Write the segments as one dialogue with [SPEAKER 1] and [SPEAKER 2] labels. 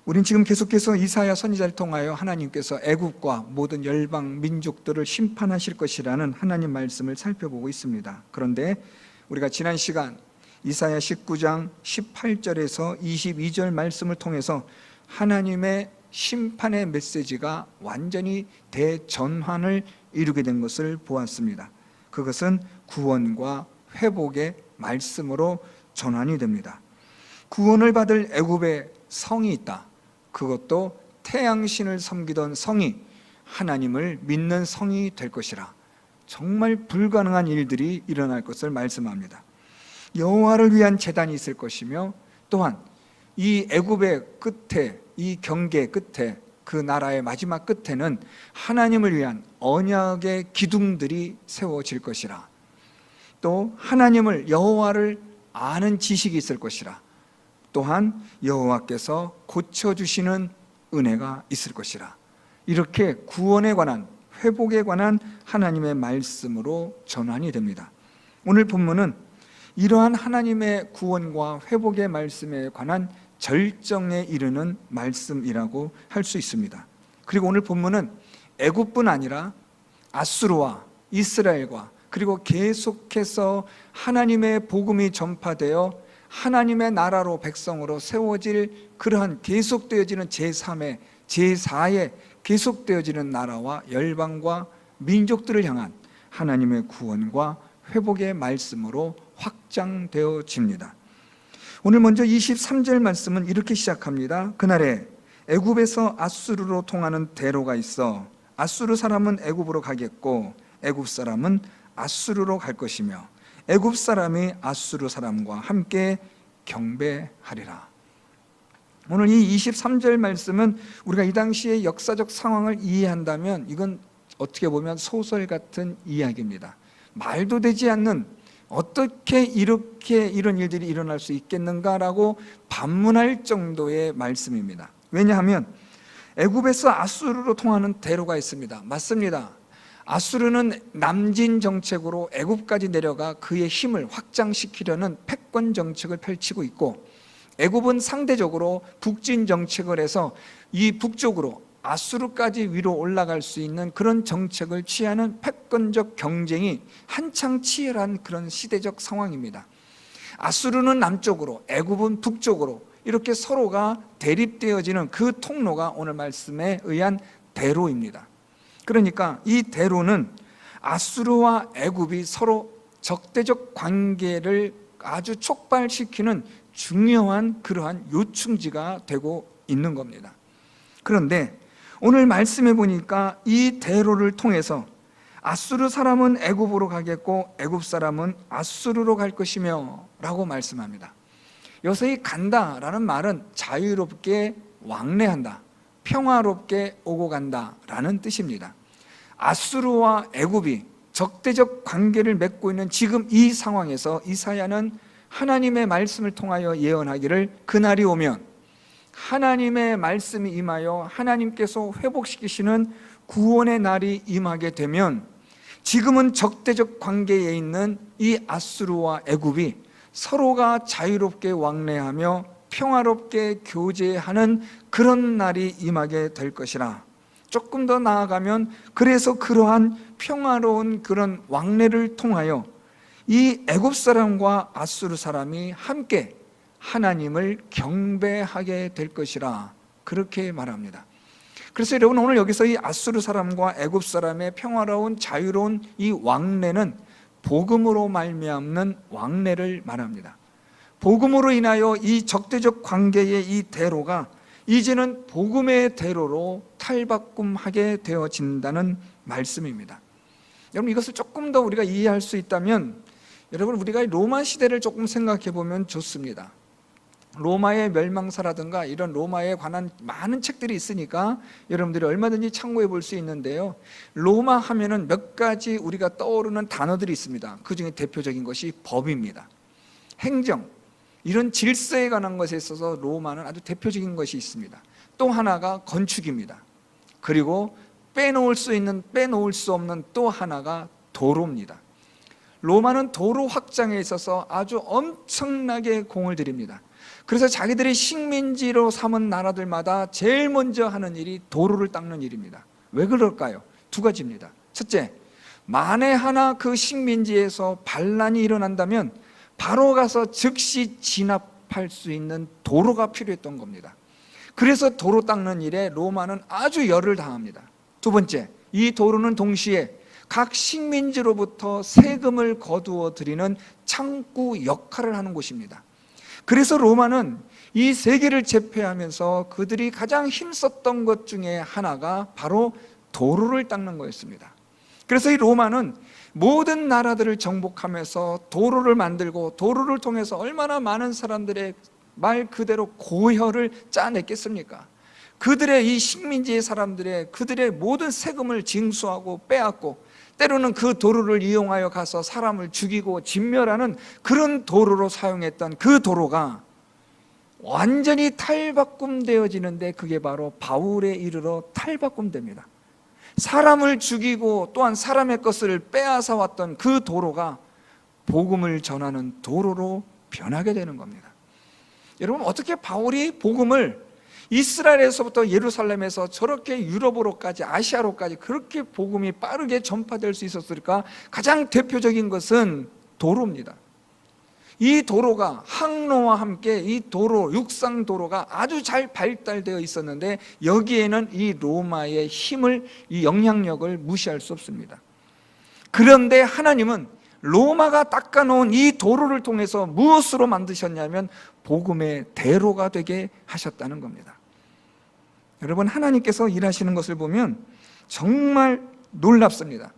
[SPEAKER 1] 우린 지금 계속해서 이사야 선지자를 통하여 하나님께서 애굽과 모든 열방 민족들을 심판하실 것이라는 하나님 말씀을 살펴보고 있습니다. 그런데 우리가 지난 시간 이사야 19장 18절에서 22절 말씀을 통해서 하나님의 심판의 메시지가 완전히 대전환을 이루게 된 것을 보았습니다. 그것은 구원과 회복의 말씀으로 전환이 됩니다. 구원을 받을 애굽에 성이 있다. 그것도 태양신을 섬기던 성이 하나님을 믿는 성이 될 것이라. 정말 불가능한 일들이 일어날 것을 말씀합니다. 여호와를 위한 제단이 있을 것이며, 또한 이 애굽의 끝에, 이 경계 끝에, 그 나라의 마지막 끝에는 하나님을 위한 언약의 기둥들이 세워질 것이라. 또 하나님을, 여호와를 아는 지식이 있을 것이라. 또한 여호와께서 고쳐주시는 은혜가 있을 것이라. 이렇게 구원에 관한, 회복에 관한 하나님의 말씀으로 전환이 됩니다. 오늘 본문은 이러한 하나님의 구원과 회복의 말씀에 관한 절정에 이르는 말씀이라고 할 수 있습니다. 그리고 오늘 본문은 애굽뿐 아니라 아수르와 이스라엘과, 그리고 계속해서 하나님의 복음이 전파되어 하나님의 나라로, 백성으로 세워질 그러한 계속되어지는 제3의, 제4의 계속되어지는 나라와 열방과 민족들을 향한 하나님의 구원과 회복의 말씀으로 확장되어집니다. 오늘 먼저 23절 말씀은 이렇게 시작합니다. 그날에 애굽에서 아수르로 통하는 대로가 있어 아수르 사람은 애굽으로 가겠고 애굽 사람은 아수르로 갈 것이며 애굽 사람이 아수르 사람과 함께 경배하리라. 오늘 이 23절 말씀은 우리가 이 당시의 역사적 상황을 이해한다면 이건 어떻게 보면 소설 같은 이야기입니다. 말도 되지 않는, 어떻게 이렇게 이런 일들이 일어날 수 있겠는가라고 반문할 정도의 말씀입니다. 왜냐하면 애굽에서 아수르로 통하는 대로가 있습니다. 맞습니다. 아수르는 남진 정책으로 애굽까지 내려가 그의 힘을 확장시키려는 패권 정책을 펼치고 있고, 애굽은 상대적으로 북진 정책을 해서 이 북쪽으로 아수르까지 위로 올라갈 수 있는 그런 정책을 취하는 패권적 경쟁이 한창 치열한 그런 시대적 상황입니다. 아수르는 남쪽으로, 애굽은 북쪽으로 이렇게 서로가 대립되어지는 그 통로가 오늘 말씀에 의한 대로입니다. 그러니까 이 대로는 아수르와 애굽이 서로 적대적 관계를 아주 촉발시키는 중요한 그러한 요충지가 되고 있는 겁니다. 그런데 오늘 말씀해 보니까 이 대로를 통해서 아수르 사람은 애굽으로 가겠고 애굽 사람은 아수르로 갈 것이며 라고 말씀합니다. 여기서 이 간다라는 말은 자유롭게 왕래한다, 평화롭게 오고 간다라는 뜻입니다. 아수르와 애굽이 적대적 관계를 맺고 있는 지금 이 상황에서 이사야는 하나님의 말씀을 통하여 예언하기를, 그날이 오면 하나님의 말씀이 임하여 하나님께서 회복시키시는 구원의 날이 임하게 되면 지금은 적대적 관계에 있는 이 아수르와 애굽이 서로가 자유롭게 왕래하며 평화롭게 교제하는 그런 날이 임하게 될 것이라. 조금 더 나아가면 그래서 그러한 평화로운 그런 왕래를 통하여 이 애굽 사람과 아수르 사람이 함께 하나님을 경배하게 될 것이라, 그렇게 말합니다. 그래서 여러분, 오늘 여기서 이 아수르 사람과 애굽 사람의 평화로운 자유로운 이 왕래는 복음으로 말미암는 왕래를 말합니다. 복음으로 인하여 이 적대적 관계의 이 대로가 이제는 복음의 대로로 탈바꿈하게 되어진다는 말씀입니다. 여러분, 이것을 조금 더 우리가 이해할 수 있다면, 여러분, 우리가 로마 시대를 조금 생각해 보면 좋습니다. 로마의 멸망사라든가 이런 로마에 관한 많은 책들이 있으니까 여러분들이 얼마든지 참고해 볼 수 있는데요, 로마 하면은 몇 가지 우리가 떠오르는 단어들이 있습니다. 그 중에 대표적인 것이 법입니다. 행정, 이런 질서에 관한 것에 있어서 로마는 아주 대표적인 것이 있습니다. 또 하나가 건축입니다. 그리고 빼놓을 수 있는, 빼놓을 수 없는 또 하나가 도로입니다. 로마는 도로 확장에 있어서 아주 엄청나게 공을 들입니다. 그래서 자기들이 식민지로 삼은 나라들마다 제일 먼저 하는 일이 도로를 닦는 일입니다. 왜 그럴까요? 두 가지입니다. 첫째, 만에 하나 그 식민지에서 반란이 일어난다면 바로 가서 즉시 진압할 수 있는 도로가 필요했던 겁니다. 그래서 도로 닦는 일에 로마는 아주 열을 다합니다. 두 번째, 이 도로는 동시에 각 식민지로부터 세금을 거두어 들이는 창구 역할을 하는 곳입니다. 그래서 로마는 이 세계를 제패하면서 그들이 가장 힘썼던 것 중에 하나가 바로 도로를 닦는 거였습니다. 그래서 이 로마는 모든 나라들을 정복하면서 도로를 만들고 도로를 통해서 얼마나 많은 사람들의 말 그대로 고혈을 짜냈겠습니까? 그들의 이 식민지의 사람들의 그들의 모든 세금을 징수하고 빼앗고 때로는 그 도로를 이용하여 가서 사람을 죽이고 진멸하는 그런 도로로 사용했던 그 도로가 완전히 탈바꿈되어지는데 그게 바로 바울에 이르러 탈바꿈됩니다. 사람을 죽이고 또한 사람의 것을 빼앗아 왔던 그 도로가 복음을 전하는 도로로 변하게 되는 겁니다. 여러분, 어떻게 바울이 복음을 이스라엘에서부터 예루살렘에서 저렇게 유럽으로까지 아시아로까지 그렇게 복음이 빠르게 전파될 수 있었을까? 가장 대표적인 것은 도로입니다. 이 도로가 항로와 함께 이 도로, 육상 도로가 아주 잘 발달되어 있었는데 여기에는 이 로마의 힘을, 이 영향력을 무시할 수 없습니다. 그런데 하나님은 로마가 닦아놓은 이 도로를 통해서 무엇으로 만드셨냐면 복음의 대로가 되게 하셨다는 겁니다. 여러분, 하나님께서 일하시는 것을 보면 정말 놀랍습니다.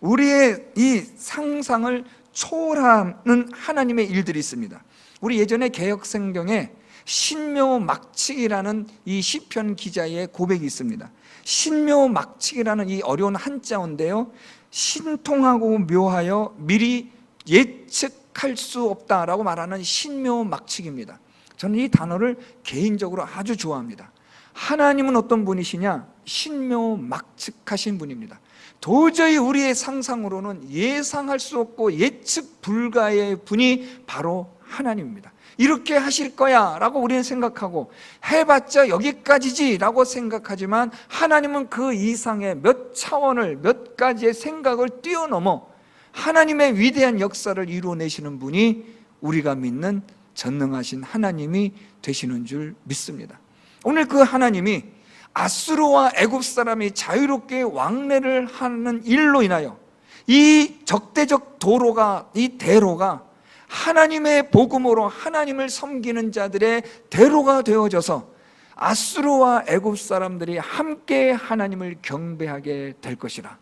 [SPEAKER 1] 우리의 이 상상을 초월하는 하나님의 일들이 있습니다. 우리 예전에 개역성경에 신묘막측이라는 이 시편 기자의 고백이 있습니다. 신묘막측이라는 이 어려운 한자어인데요, 신통하고 묘하여 미리 예측할 수 없다라고 말하는 신묘막측입니다. 저는 이 단어를 개인적으로 아주 좋아합니다. 하나님은 어떤 분이시냐? 신묘막측하신 분입니다. 도저히 우리의 상상으로는 예상할 수 없고 예측 불가의 분이 바로 하나님입니다. 이렇게 하실 거야 라고 우리는 생각하고 해봤자 여기까지지 라고 생각하지만 하나님은 그 이상의 몇 차원을, 몇 가지의 생각을 뛰어넘어 하나님의 위대한 역사를 이루어내시는 분이 우리가 믿는 전능하신 하나님이 되시는 줄 믿습니다. 오늘 그 하나님이 아수르와 애굽 사람이 자유롭게 왕래를 하는 일로 인하여 이 적대적 도로가, 이 대로가 하나님의 복음으로 하나님을 섬기는 자들의 대로가 되어져서 아수르와 애굽 사람들이 함께 하나님을 경배하게 될 것이라.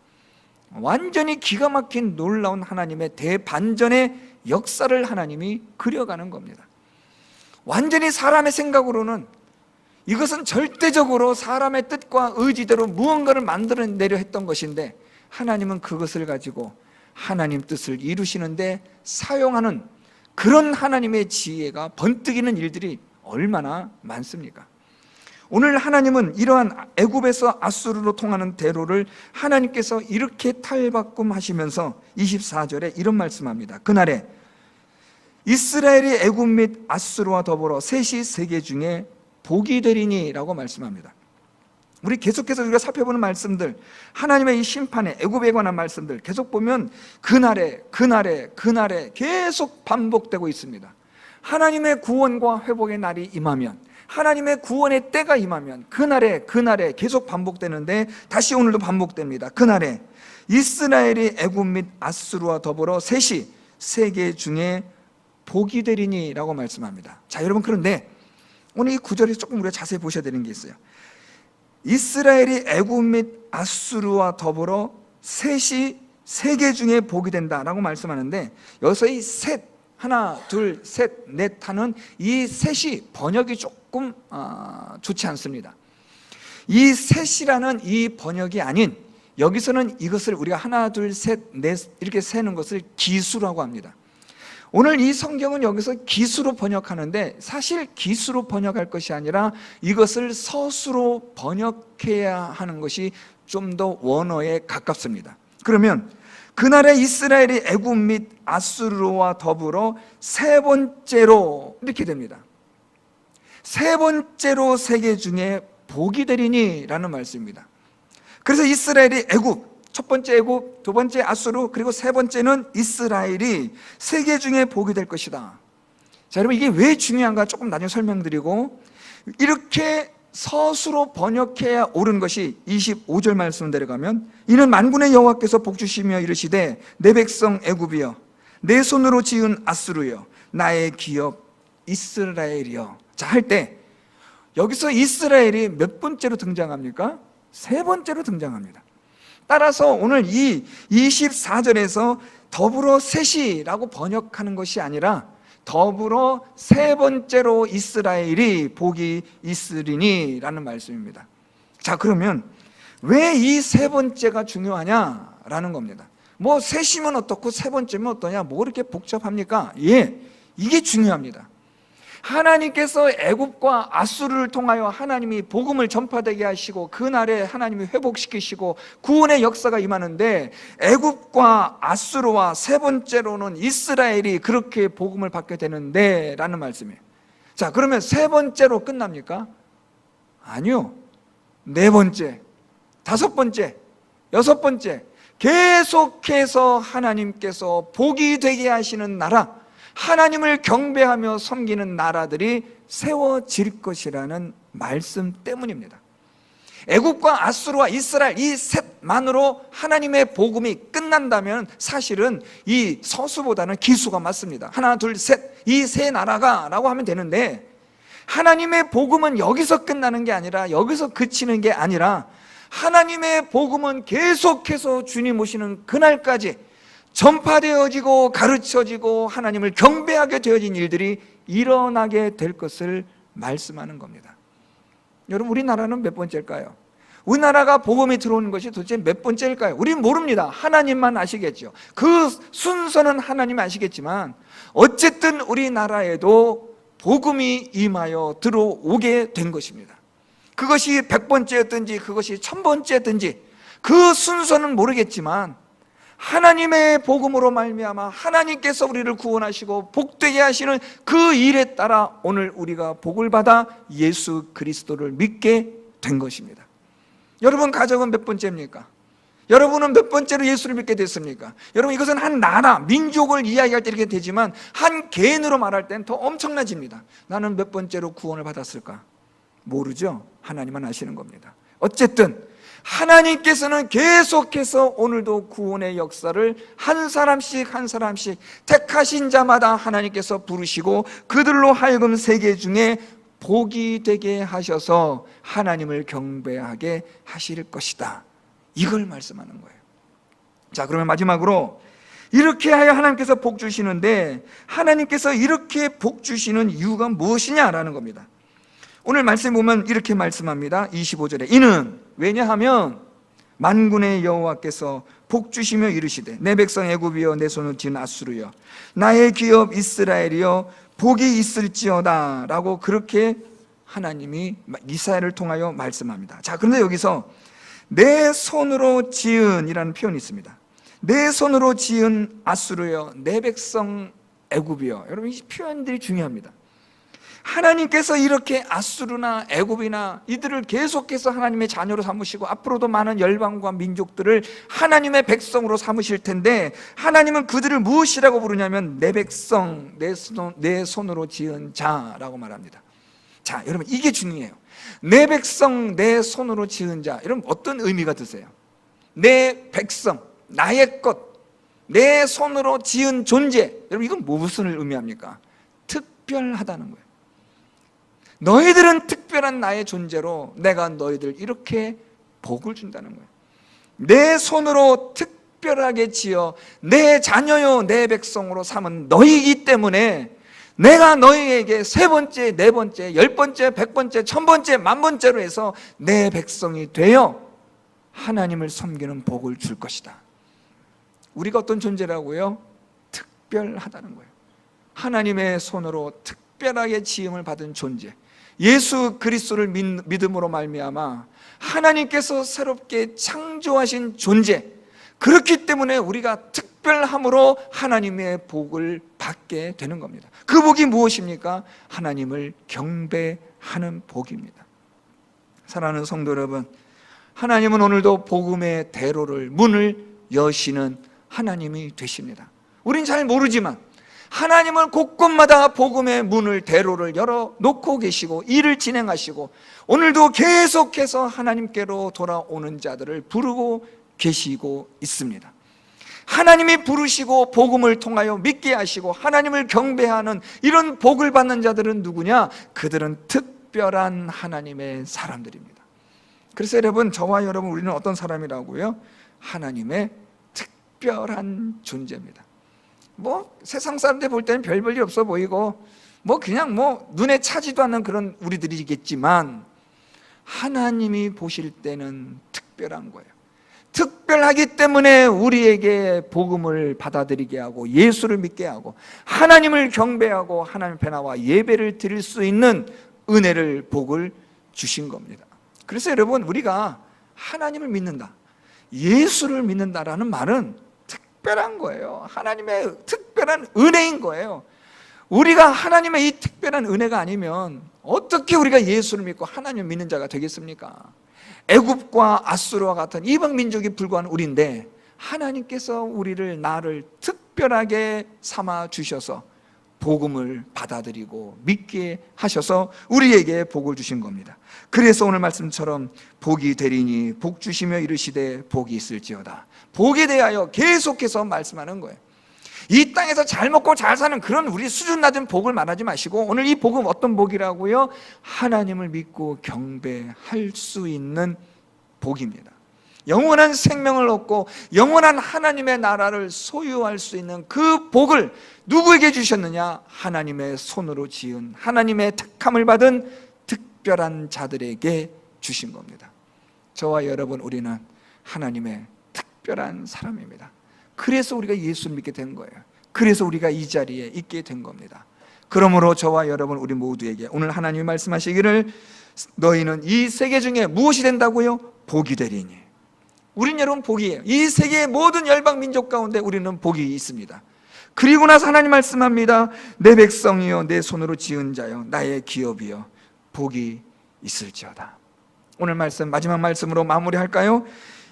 [SPEAKER 1] 완전히 기가 막힌 놀라운 하나님의 대반전의 역사를 하나님이 그려가는 겁니다. 완전히 사람의 생각으로는 이것은 절대적으로 사람의 뜻과 의지대로 무언가를 만들어내려 했던 것인데 하나님은 그것을 가지고 하나님 뜻을 이루시는데 사용하는 그런 하나님의 지혜가 번뜩이는 일들이 얼마나 많습니까? 오늘 하나님은 이러한 애굽에서 아수르로 통하는 대로를 하나님께서 이렇게 탈바꿈하시면서 24절에 이런 말씀합니다. 그날에 이스라엘이 애굽 및 아수르와 더불어 셋이 세계 중에 복이 되리니 라고 말씀합니다. 우리 계속해서 우리가 살펴보는 말씀들, 하나님의 이 심판에 애굽에 관한 말씀들 계속 보면 그날에 계속 반복되고 있습니다. 하나님의 구원과 회복의 날이 임하면, 하나님의 구원의 때가 임하면 그날에 계속 반복되는데 다시 오늘도 반복됩니다. 그날에 이스라엘이 애굽 및 아수르와 더불어 셋이 세계 중에 복이 되리니 라고 말씀합니다. 자, 여러분, 그런데 오늘 이 구절에 조금 우리가 자세히 보셔야 되는 게 있어요. 이스라엘이 애굽 및 아수르와 더불어 셋이 세계 중에 복이 된다라고 말씀하는데 여기서 이 셋, 하나, 둘, 셋, 넷 하는 이 셋이 번역이 조금 좋지 않습니다. 이 셋이라는 이 번역이 아닌 여기서는 이것을 우리가 하나, 둘, 셋, 넷 이렇게 세는 것을 기수라고 합니다. 오늘 이 성경은 여기서 기수로 번역하는데 사실 기수로 번역할 것이 아니라 이것을 서수로 번역해야 하는 것이 좀 더 원어에 가깝습니다. 그러면 그날에 이스라엘이 애굽 및 아수르와 더불어 세 번째로 이렇게 됩니다. 세 번째로 세계 중에 복이 되리니 라는 말씀입니다. 그래서 이스라엘이 애굽, 첫 번째 애굽, 두 번째 아수르, 그리고 세 번째는 이스라엘이 세계 중에 복이 될 것이다. 자, 여러분 이게 왜 중요한가 조금 나중에 설명드리고, 이렇게 서수로 번역해야 옳은 것이 25절 말씀 내려가면, 이는 만군의 여호와께서 복주시며 이르시되 내 백성 애굽이여, 내 손으로 지은 아수르여, 나의 기업 이스라엘이여. 자, 할 때 여기서 이스라엘이 몇 번째로 등장합니까? 세 번째로 등장합니다. 따라서 오늘 이 24절에서 더불어 셋이라고 번역하는 것이 아니라 더불어 세 번째로 이스라엘이 복이 있으리니 라는 말씀입니다. 자, 그러면 왜 이 세 번째가 중요하냐라는 겁니다. 뭐 셋이면 어떻고 세 번째면 어떠냐, 뭐 이렇게 복잡합니까? 예, 이게 중요합니다. 하나님께서 애굽과 아수르를 통하여 하나님이 복음을 전파되게 하시고 그날에 하나님이 회복시키시고 구원의 역사가 임하는데, 애굽과 아수르와 세 번째로는 이스라엘이 그렇게 복음을 받게 되는데 라는 말씀이에요. 자, 그러면 세 번째로 끝납니까? 아니요. 네 번째, 다섯 번째, 여섯 번째, 계속해서 하나님께서 복이 되게 하시는 나라, 하나님을 경배하며 섬기는 나라들이 세워질 것이라는 말씀 때문입니다. 애굽과 아수르와 이스라엘 이 셋만으로 하나님의 복음이 끝난다면 사실은 이 서수보다는 기수가 맞습니다. 하나, 둘, 셋, 이 세 나라가 라고 하면 되는데, 하나님의 복음은 여기서 끝나는 게 아니라, 여기서 그치는 게 아니라, 하나님의 복음은 계속해서 주님 오시는 그날까지 전파되어지고 가르쳐지고 하나님을 경배하게 되어진 일들이 일어나게 될 것을 말씀하는 겁니다. 여러분, 우리나라는 몇 번째일까요? 우리나라가 복음이 들어오는 것이 도대체 몇 번째일까요? 우리는 모릅니다. 하나님만 아시겠죠. 그 순서는 하나님 아시겠지만 어쨌든 우리나라에도 복음이 임하여 들어오게 된 것입니다. 그것이 100번째였든지 그것이 1000번째였든지 그 순서는 모르겠지만 하나님의 복음으로 말미암아 하나님께서 우리를 구원하시고 복되게 하시는 그 일에 따라 오늘 우리가 복을 받아 예수 그리스도를 믿게 된 것입니다. 여러분 가정은 몇 번째입니까? 여러분은 몇 번째로 예수를 믿게 됐습니까? 여러분, 이것은 한 나라, 민족을 이야기할 때 이렇게 되지만 한 개인으로 말할 때는 더 엄청나집니다. 나는 몇 번째로 구원을 받았을까? 모르죠. 하나님만 아시는 겁니다. 어쨌든 하나님께서는 계속해서 오늘도 구원의 역사를 한 사람씩 한 사람씩 택하신 자마다 하나님께서 부르시고 그들로 하여금 세계 중에 복이 되게 하셔서 하나님을 경배하게 하실 것이다. 이걸 말씀하는 거예요. 자, 그러면 마지막으로 이렇게 하여 하나님께서 복 주시는데, 하나님께서 이렇게 복 주시는 이유가 무엇이냐라는 겁니다. 오늘 말씀 보면 이렇게 말씀합니다. 25절에 이는 왜냐하면 만군의 여호와께서 복 주시며 이르시되 내 백성 애굽이여, 내 손을 쥔 아수르여, 나의 기업 이스라엘이여, 복이 있을지어다 라고 그렇게 하나님이 이사야를 통하여 말씀합니다. 자, 그런데 여기서 내 손으로 지은 이라는 표현이 있습니다. 내 손으로 지은 아수르여, 내 백성 애굽이여. 여러분, 이 표현들이 중요합니다. 하나님께서 이렇게 아수르나 애굽이나 이들을 계속해서 하나님의 자녀로 삼으시고 앞으로도 많은 열방과 민족들을 하나님의 백성으로 삼으실 텐데, 하나님은 그들을 무엇이라고 부르냐면 내 백성, 내 손으로 지은 자라고 말합니다. 자, 여러분, 이게 중요해요. 내 백성, 내 손으로 지은 자. 여러분, 어떤 의미가 드세요? 내 백성, 나의 것, 내 손으로 지은 존재. 여러분, 이건 무엇을 의미합니까? 특별하다는 거예요. 너희들은 특별한 나의 존재로 내가 너희들 이렇게 복을 준다는 거예요. 내 손으로 특별하게 지어 내 자녀요 내 백성으로 삼은 너희이기 때문에 내가 너희에게 세 번째, 네 번째, 10번째, 100번째, 1000번째, 10,000번째로 해서 내 백성이 되어 하나님을 섬기는 복을 줄 것이다. 우리가 어떤 존재라고요? 특별하다는 거예요. 하나님의 손으로 특별하게 지음을 받은 존재, 예수 그리스도를 믿음으로 말미암아 하나님께서 새롭게 창조하신 존재, 그렇기 때문에 우리가 특별함으로 하나님의 복을 받게 되는 겁니다. 그 복이 무엇입니까? 하나님을 경배하는 복입니다. 사랑하는 성도 여러분, 하나님은 오늘도 복음의 대로를, 문을 여시는 하나님이 되십니다. 우린 잘 모르지만 하나님은 곳곳마다 복음의 문을, 대로를 열어놓고 계시고 일을 진행하시고 오늘도 계속해서 하나님께로 돌아오는 자들을 부르고 계시고 있습니다. 하나님이 부르시고 복음을 통하여 믿게 하시고 하나님을 경배하는 이런 복을 받는 자들은 누구냐? 그들은 특별한 하나님의 사람들입니다. 그래서 여러분, 저와 여러분, 우리는 어떤 사람이라고요? 하나님의 특별한 존재입니다. 세상 사람들 볼 때는 별 볼일 없어 보이고 그냥 눈에 차지도 않는 그런 우리들이겠지만 하나님이 보실 때는 특별한 거예요. 특별하기 때문에 우리에게 복음을 받아들이게 하고 예수를 믿게 하고 하나님을 경배하고 하나님 앞에 나와 예배를 드릴 수 있는 은혜를, 복을 주신 겁니다. 그래서 여러분, 우리가 하나님을 믿는다, 예수를 믿는다라는 말은 특별한 거예요. 하나님의 특별한 은혜인 거예요. 우리가 하나님의 이 특별한 은혜가 아니면 어떻게 우리가 예수를 믿고 하나님을 믿는 자가 되겠습니까? 애굽과 아수르와 같은 이방 민족이 불과한 우리인데 하나님께서 나를 특별하게 삼아 주셔서 복음을 받아들이고 믿게 하셔서 우리에게 복을 주신 겁니다. 그래서 오늘 말씀처럼 복이 되리니 복 주시며 이르시되 복이 있을지어다. 복에 대하여 계속해서 말씀하는 거예요. 이 땅에서 잘 먹고 잘 사는 그런 우리 수준 낮은 복을 말하지 마시고 오늘 이 복은 어떤 복이라고요? 하나님을 믿고 경배할 수 있는 복입니다. 영원한 생명을 얻고 영원한 하나님의 나라를 소유할 수 있는 그 복을 누구에게 주셨느냐? 하나님의 손으로 지은, 하나님의 택함을 받은 특별한 자들에게 주신 겁니다. 저와 여러분, 우리는 하나님의 특별한 사람입니다. 그래서 우리가 예수를 믿게 된 거예요. 그래서 우리가 이 자리에 있게 된 겁니다. 그러므로 저와 여러분, 우리 모두에게 오늘 하나님이 말씀하시기를 너희는 이 세계 중에 무엇이 된다고요? 복이 되리니. 우린 여러분 복이에요. 이 세계의 모든 열방 민족 가운데 우리는 복이 있습니다. 그리고 나서 하나님 말씀합니다. 내 백성이여, 내 손으로 지은 자여, 나의 기업이여, 복이 있을지어다. 오늘 말씀, 마지막 말씀으로 마무리할까요?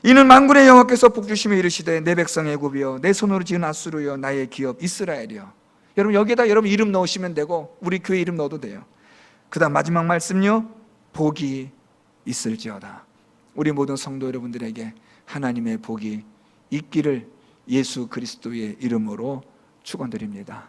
[SPEAKER 1] 이는 만군의 여호와께서 복 주시며 이르시되 내 백성 애굽이여, 내 손으로 지은 아수르여, 나의 기업 이스라엘이여. 여러분, 여기에다 여러분 이름 넣으시면 되고 우리 교회 이름 넣어도 돼요. 그 다음 마지막 말씀요, 복이 있을지어다. 우리 모든 성도 여러분들에게 하나님의 복이 있기를 예수 그리스도의 이름으로 축원드립니다.